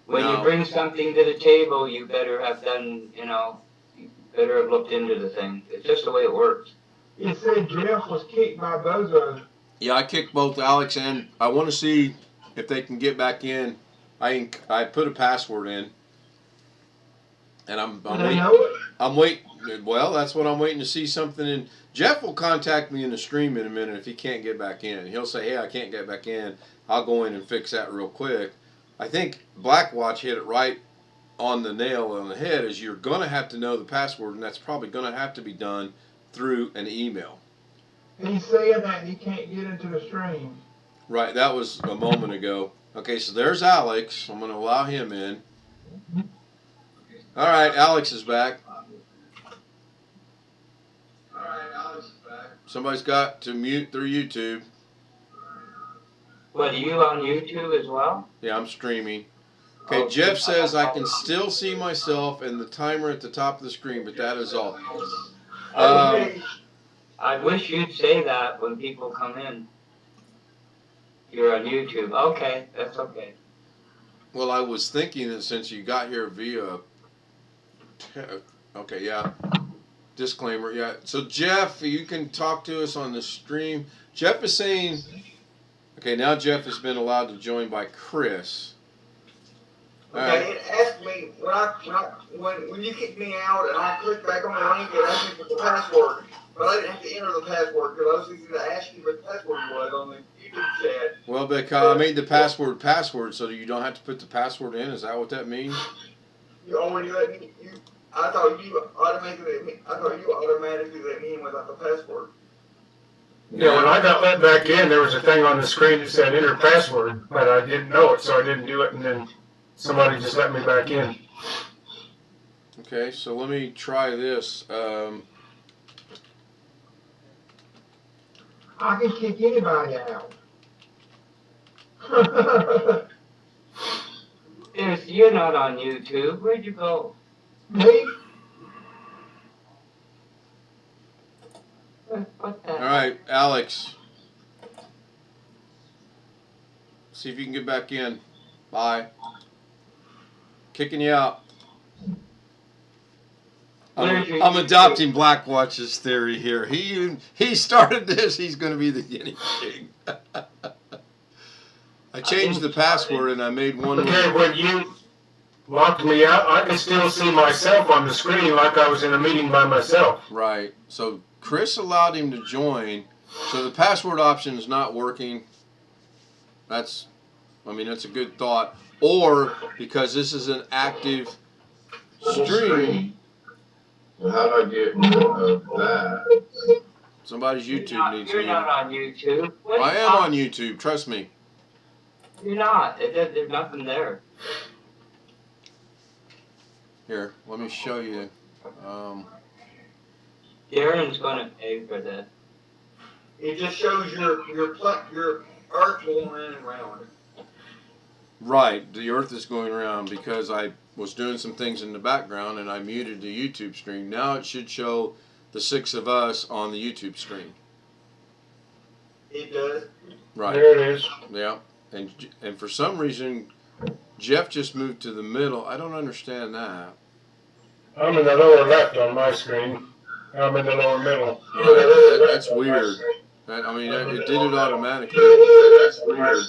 When No. you bring something to the table, you better have done, you better have looked into the thing. It's just the way it works. It said Jeff was kicked by Bozo. Yeah, I kicked both Alex and I want to see if they can get back in. I put a password in, and I'm Do they waiting. know it? I'm waiting. Well, that's what I'm waiting to see something in. Jeff will contact me in the stream in a minute if he can't get back in. He'll say, "Hey, I can't get back in. I'll go in and fix that real quick." I think Blackwatch hit it right on the nail on the head. Is you're gonna have to know the password, and that's probably gonna have to be done through an email. He's saying that he can't get into the stream. Right, that was a moment ago. Okay, so there's Alex. I'm going to allow him in. All right, Alex is back. Somebody's got to mute their YouTube. What, are you on YouTube as well? Yeah, I'm streaming. Okay, Oh, Jeff says I can still see myself and the timer at the top of the screen, but that is all. I wish you'd say that when people come in. you're on YouTube. Okay, that's okay. Well, I was thinking that since you got here via, okay, yeah, disclaimer, yeah. So Jeff, you can talk to us on the stream. Jeff is saying, okay, now Jeff has been allowed to join by Chris. All right. Okay, it asked me when you kicked me out and I clicked back on the link, it asked me for the password. But I didn't have to enter the password because I was thinking to ask you what the password was on the YouTube chat. Well, because I made the password so that you don't have to put the password in. Is that what that means? You already let me. I thought you automatically let me in without the password. Yeah, when I got let back in, there was a thing on the screen that said enter password, but I didn't know it, so I didn't do it, and then somebody just let me back in. Okay, so let me try this. I can kick anybody out. You're not on YouTube. Where'd you go? Me? What the? All right, Alex. See if you can get back in. Bye. Kicking you out. I'm adopting Blackwatch's theory here. He started this. He's going to be the guinea pig. I changed the password and I made one. Okay, when you locked me out, I could still see myself on the screen like I was in a meeting by myself. Right. So Chris allowed him to join. So the password option is not working. That's a good thought. Or because this is an active stream. How do I get rid of that? Somebody's YouTube needs You're me. not on YouTube. I am on YouTube. Trust me. You're not. There's nothing there. Here, let me show you. Darren's gonna pay for this. It just shows your Earth going in and around. Right, the Earth is going around because I was doing some things in the background and I muted the YouTube stream. Now it should show the 6 of us on the YouTube screen. It does. Right. There it is. Yeah, and for some reason, Jeff just moved to the middle. I don't understand that. I'm in the lower left on my screen. I'm in the lower middle. That's weird. It did it automatically. That's weird.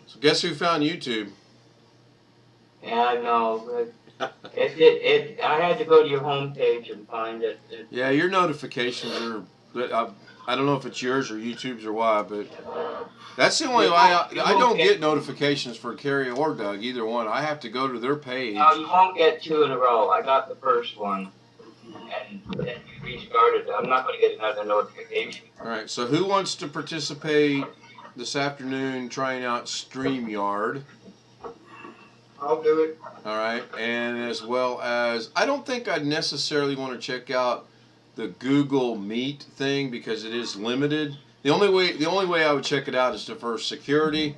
So guess who found YouTube? Yeah, I know. But I had to go to your homepage and find it. Yeah, your notifications are. I don't know if it's yours or YouTube's or why, but that's the only way I don't get notifications for Carrie or Doug, either one. I have to go to their page. No, you won't get 2 in a row. I got the first one, and then you restarted. I'm not going to get another notification. All right, so who wants to participate this afternoon trying out StreamYard? I'll do it. All right, and as well as, I don't think I'd necessarily want to check out the Google Meet thing because it is limited. The only way I would check it out is for security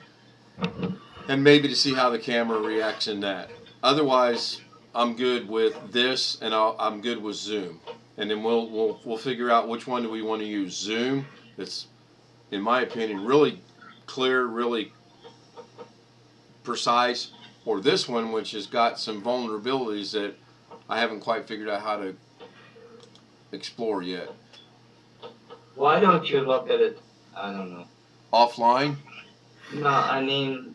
and maybe to see how the camera reacts in that. Otherwise, I'm good with this and I'm good with Zoom. And then we'll figure out which one do we want to use. Zoom, that's in my opinion really clear, really precise, or this one which has got some vulnerabilities that I haven't quite figured out how to explore yet. Why don't you look at it? I don't know. Offline? No, I mean,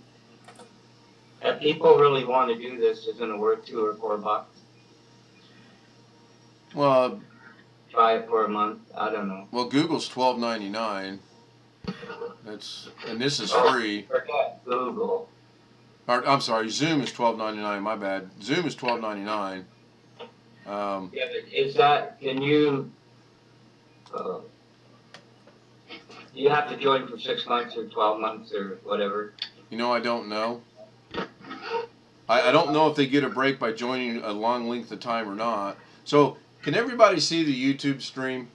if people really want to do this, it's going to worth $2 or $4. Well, Try it for a month. I don't know. well, Google's $12.99. And this is free. Forget Google. Or, I'm sorry, Zoom is $12.99. My bad. Zoom is $12.99. Yeah, but is that? Can you? You have to join for 6 months or 12 months or whatever. I don't know. I don't know if they get a break by joining a long length of time or not. So, can everybody see the YouTube stream?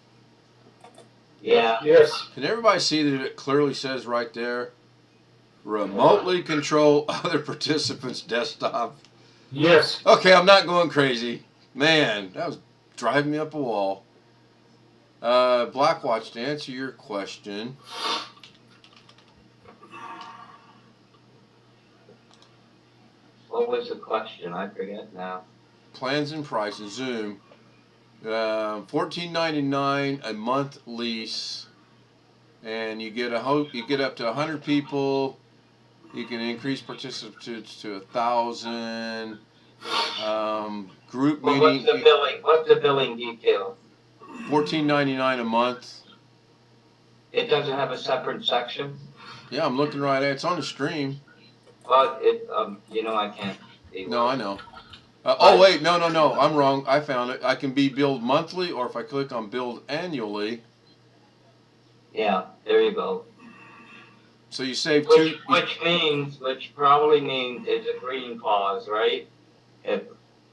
Yeah. Yes. Can everybody see that it clearly says right there, remotely control other participants' desktop? Yes. Okay, I'm not going crazy. Man, that was driving me up a wall. Blackwatch, to answer your question, What was the question? I forget now. Plans and prices, Zoom. $14.99 a month lease, and you get up to 100 people. You can increase participants to 1,000. Group Well, meeting. What's the billing detail? $14.99 a month. It doesn't have a separate section. Yeah, I'm looking right at it. It's on the stream. Well, I can't. No, I know. Oh wait, no, I'm wrong. I found it. I can be billed monthly, or if I click on billed annually. Yeah, there you go. So you save Which probably means it's a green clause, right? If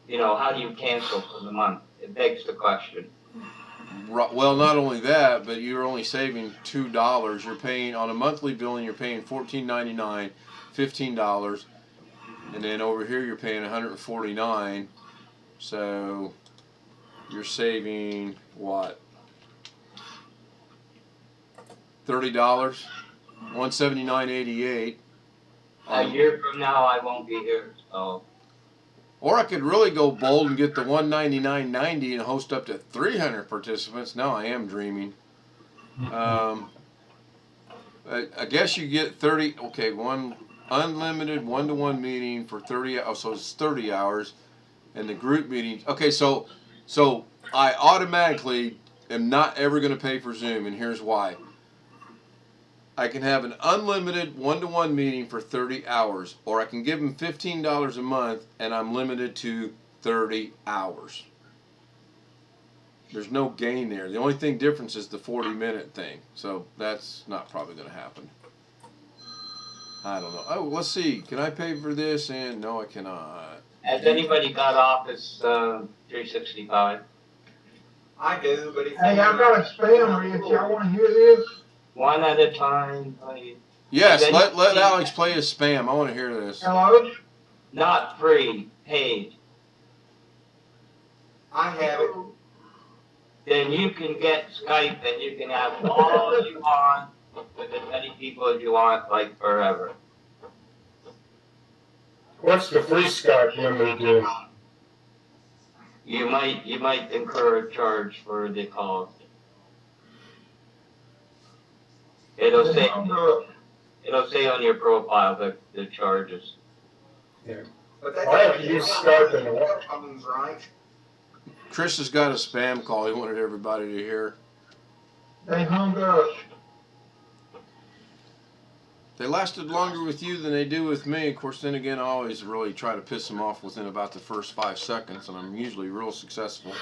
how do you cancel for the month? It begs the question. Well, not only that, but you're only saving $2. You're paying on a monthly billing. You're paying $14.99, $15, and then over here you're paying $149. So you're saving what? $30, $179.88. A year from now, I won't be here, so. Or I could really go bold and get the $199.90 and host up to 300 participants. Now I am dreaming. I guess you get 30. Okay, one unlimited one-to-one meeting for 30. Oh, so it's 30 hours, and the group meetings. Okay, so I automatically am not ever going to pay for Zoom, and here's why. I can have an unlimited one-to-one meeting for 30 hours, or I can give them $15 a month, and I'm limited to 30 hours. There's no gain there. The only difference is the 40-minute thing. So that's not probably going to happen. I don't know. Oh, let's see. Can I pay for this? And no, I cannot. Has anybody got Office 365? I do, but it's. Hey, I've got a spam, Rich. Y'all want to hear this? One at a time, please. Yes, let Alex play his spam. I want to hear this. Hello? Not free, paid. I have it. Then you can get Skype and you can have all you want with as many people as you want, like forever. What's the free Skype limited to? You might incur a charge for the calls. It'll say on your profile the charges. Yeah. But that's I haven't used Skype in a while. problems, right? Chris has got a spam call he wanted everybody to hear. They hung up. They lasted longer with you than they do with me. Of course, then again, I always really try to piss them off within about the first 5 seconds, and I'm usually real successful.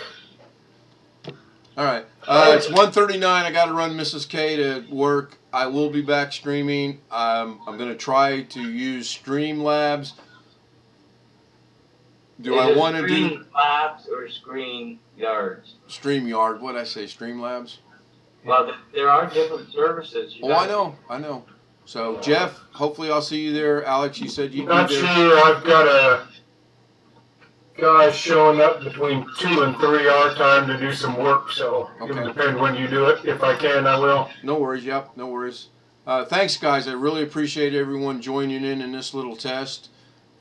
All right, it's 1:39. I got to run Mrs. K to work. I will be back streaming. I'm going to try to use Streamlabs. Do I want to do Streamlabs or StreamYards? StreamYard? What did I say? Streamlabs? Well, there are different services. I know. So Jeff, hopefully I'll see you there. Alex, you said you'd be Not there. sure. I've got a guy showing up between 2 and 3 our time to do some work, so it'll depend when you do it. If I can, I will. No worries. Yep, no worries. Thanks, guys. I really appreciate everyone joining in this little test.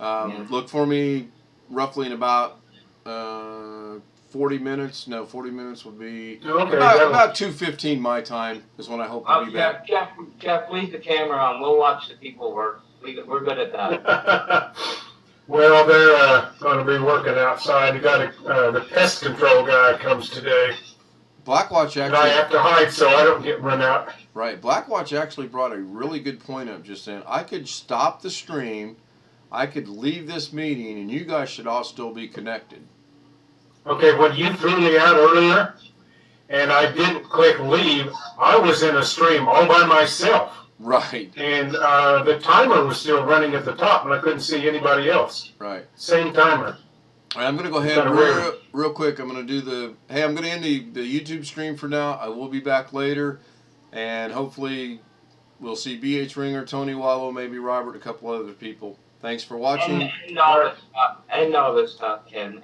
Look for me roughly in about 40 minutes. No, 40 minutes would be about 2:15 my time is when I hope to be back. Jeff, leave the camera on. We'll watch the people work. We're good at that. Well, they're going to be working outside. The pest control guy comes today. Blackwatch And I have to hide so I don't get run out. Right. Blackwatch actually brought a really good point up just saying I could stop the stream, I could leave this meeting, and you guys should all still be connected. Okay, when you threw me out earlier and I didn't click leave, I was in a stream all by myself. Right. And the timer was still running at the top and I couldn't see anybody else. Right. Same timer. All right, I'm going to go ahead real quick. I'm going to do I'm going to end the YouTube stream for now. I will be back later, and hopefully we'll see BH Ringer, Tony Wallow, maybe Robert, a couple other people. Thanks for watching. And all this stuff, Ken.